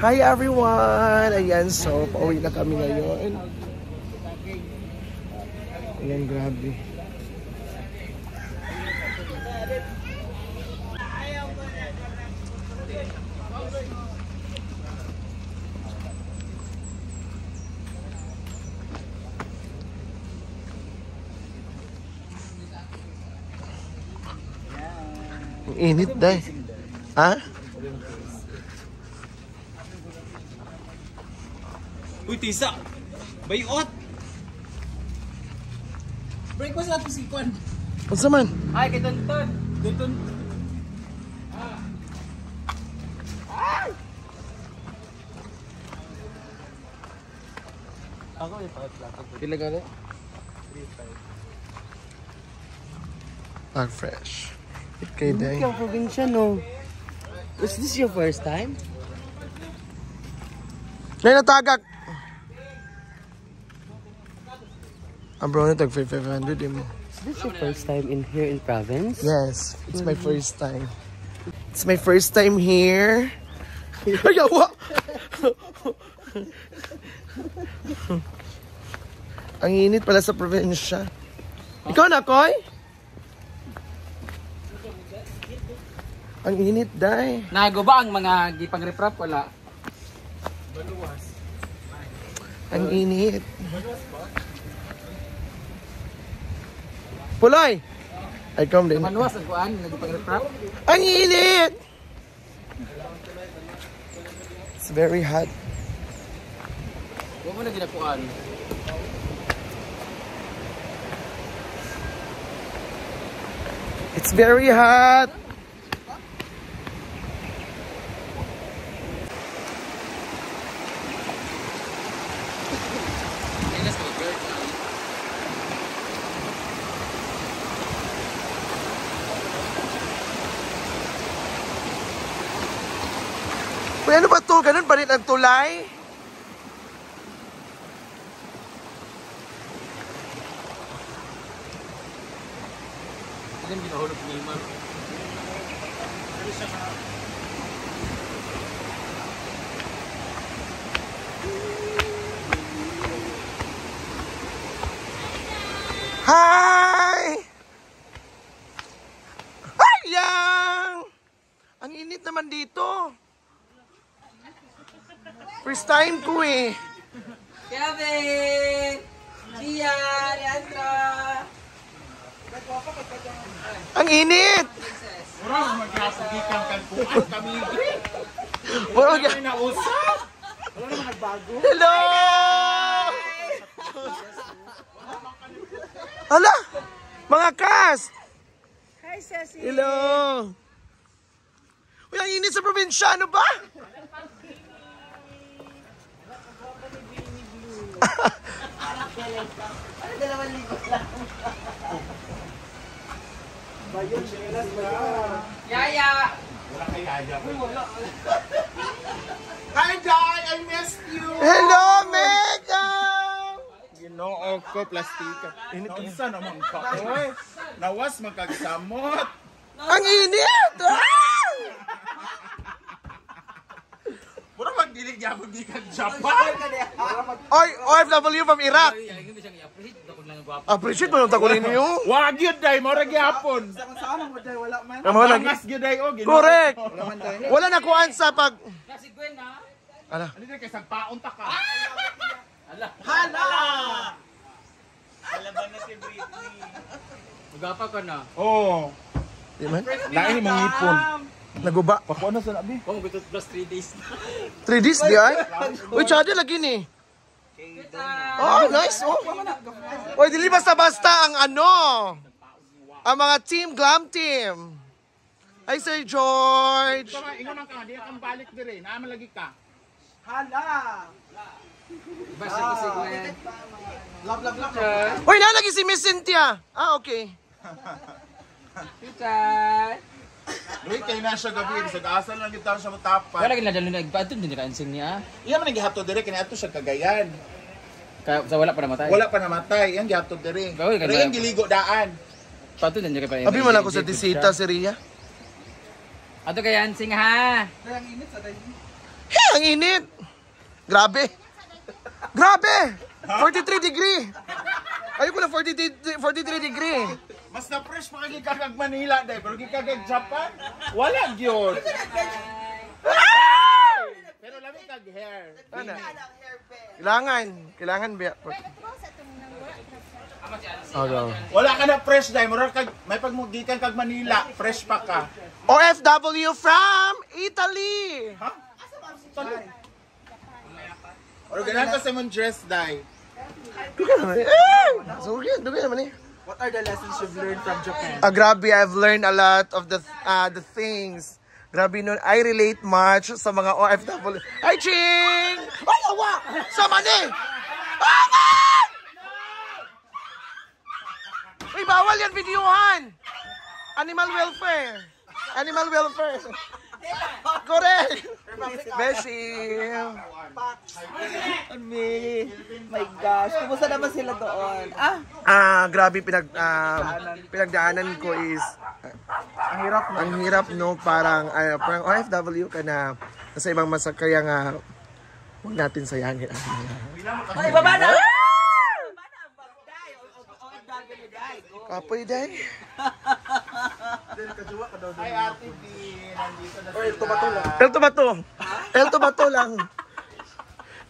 Hi everyone! Ayan, so pauwi na kami ngayon. Ayan, grabe. Ang init dahil. Ha? Uy, Tisa! Bayot! Breakfast natin si Kwan. Unsa man? Ay, kay Tonton. Tonton. Ako yung plato. Pila gani? Fresh. Okay, day. Ikaw probinsya, no? Was this your first time? Ngayon natagak! Ang bro na tag 500 mo. Is this your first time in here in province? Yes, it's my first time. It's my first time here. Ayawa! Ang init pala sa probinsya. Ikaw na, Koy? Ang init, day. Nago ba ang mga gipang-reprap? Wala. Baluwas. Ang init. Puloy! Ay, come din. Manuwas ang kuan, nagipang-reprap. Ang init! It's very hot. Huwag mo na ginakuan. It's very hot! Uy, ano ba ito? Ganun pa rin ang tulay? Ilan ginahulog ni Iman? Hi! Hayang! Ang init naman dito. First time ko eh. Kevin! Gia! Leandro! Ang init! Orang magkasigikan kan kuan kami. Wala Kami na usap. Wala naman nagbago. Hello! Hala! Mga cast! Hi, Ceci! Hello! Uy, ang init sa probinsya, ano ba? Yaya! Wala kay Yaya. Hi, Jai! I missed you! Hello, Megan! Ginoo ko, plastika. Isa naman ka, oy. Nawas magkagsamot. Ang init! Ah! Puro magdilig yapon di kag Japan. Oy, OFW from Iraq! Ay, hindi siyang i-appreciate. Dakot lang ang guwapo. Appreciate mo nung takulin niyo. Wag yun, day. Mora gyapon. Pangas gyud, day. Oh, ginoo. Correct! Wala na kuan sa pag... Kasi Gwen, ha? Ala. Ano din kay sagpaon ta ka? Ala. Hala! Magapa ka na. Oh. Di man? Lain mong ipon. Naguba. Pakuha na sa nabi. Kung gusto plus 3 days. 3 days di ay? Uy, tsada lagi ni. Oh, nice. Oh. Uy, dili basta-basta ang ano. Ang mga team, glam team. Ay, Sir George. Tama, ingon ang ka, di kang balik dire. Naaman lagi ka. Basta ko si Gwen. Uy, nalagi si Miss Cynthia. Ah, okay. Tutan! Luwi kay na siya gabi, sa gaasal lang gitaw siya matapat. Wala ka nadalo na igpaatun din ka insing niya. Iya man gihatod dire kini ato siya Cagayan. Kaya sa wala pa namatay. Wala pa namatay, yan gihatod dire. Gawin ka Pero na- yung giligo daan. Patun din ka pa. Abi man ako sa tisita si Ria. Ato kay Ansing ha. Hey, ang ang init. Grabe. Grabe! 43 degree. Ayoko na 43 degree. Mas na fresh pa kag kag Manila day, pero kag Japan, wala gyud. Pero lami kag hair. Ano? Kailangan ba? Wala ka na fresh day, mura kag may pagmugikan kag Manila, fresh pa ka. OFW from Italy. Ha? Or ganun ka sa mong dress day. Dugan naman eh. What are the lessons you've learned from Japan? Grabe, I've learned a lot of the things. Grabe nun, I relate much sa mga OFW. Ay, Ching! Ay, awa! Sama ni! Awan! Uy, bawal yan, videohan! Animal welfare. Animal welfare. Correct! Beshi! My gosh, kumusta naman sila doon? Grabe, pinagdaanan ko is ang hirap no, parang OFW ka na sa ibang masa, kaya nga huwag natin sayangin ang mga Baba na! kapoy day. Ay ate B, nandito na sila.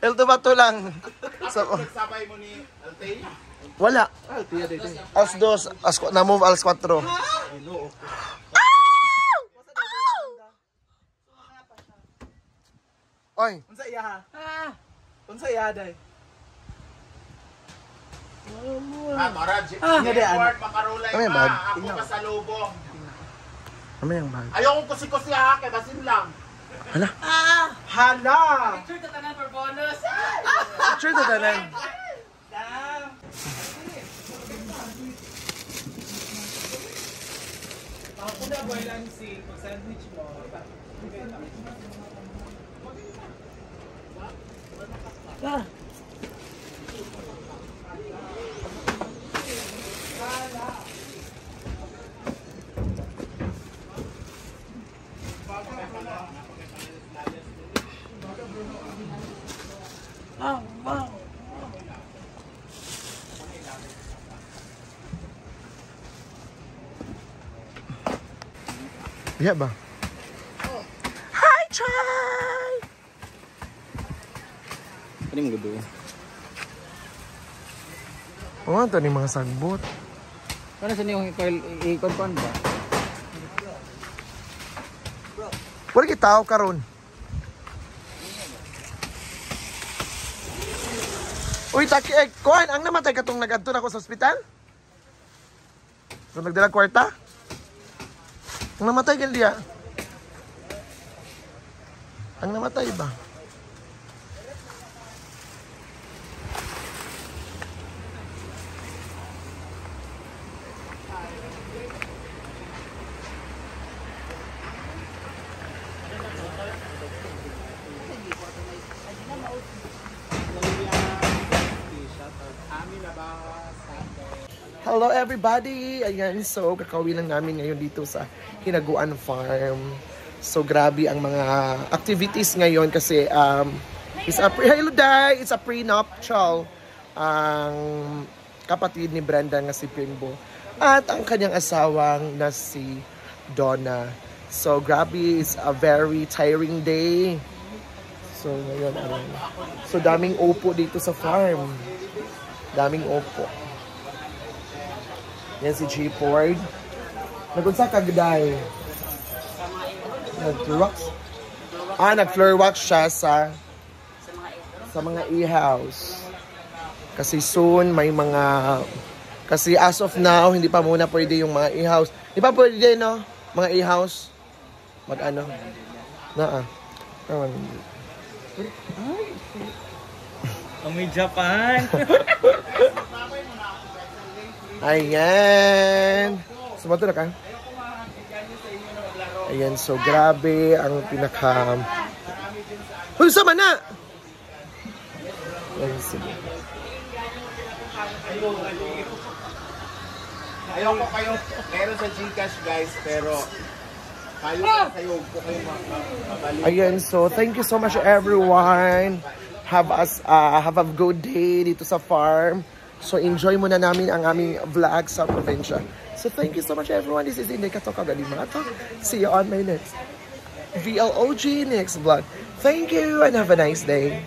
El Tobato lang. So, Sabay mo ni Altay? wala. Alas 2, na-move alas 4. Oy, Unsa iya ha? Unsa iya day? Tara, Ayan. makarulay Ano yung pa. bag? Ako pasalubong. ano yung bag? Ayokong kusi-kusi ha, kay basin lang. Hala, Hala! sure to tanan. Ako na boy lang si sandwich mo. Iya ba? Hi, Chai! Ano yung gudo? Oo, ito ni mga sagbot. Ano sa niyong ikon-kon ba? Wala kitao karon. Uy, taki, kuhan, ang namatay katong nag-adto na ako sa ospital? So, nagdala kwarta? Ang namatay gan diya? Ang namatay ba? Hello everybody! Ayan, so kakauwi lang namin ngayon dito sa Hinaguan Farm. So grabe ang mga activities ngayon kasi it's a pre-nuptial ang kapatid ni Brenda nga si Pimbo at ang kanyang asawang na si Donna. So grabe, it's a very tiring day. So ngayon, so daming opo dito sa farm. Daming opo. Yan si G. Ford. Nagunsa kagday. Nag-floor wax? Nag-floor wax siya sa mga e-house. Kasi soon may mga... Kasi as of now, hindi pa muna pwede yung mga e-house. Hindi pa pwede, no? Mga e-house. Mag-ano? Amoy Japan! Ayan. Sumato na ka? Ayan, so grabe ang pinaka... Uy, sama na! Ayan, sige. Ayoko kayo, meron sa Gcash guys, pero Kayo po kayo mabalik. Ayan, so thank you so much everyone. Have a good day dito sa farm. So enjoy muna namin ang aming vlog sa probinsya. So thank you so much everyone. This is Inday Katoka Galimata. See you on my next VLOG next vlog. Thank you and have a nice day.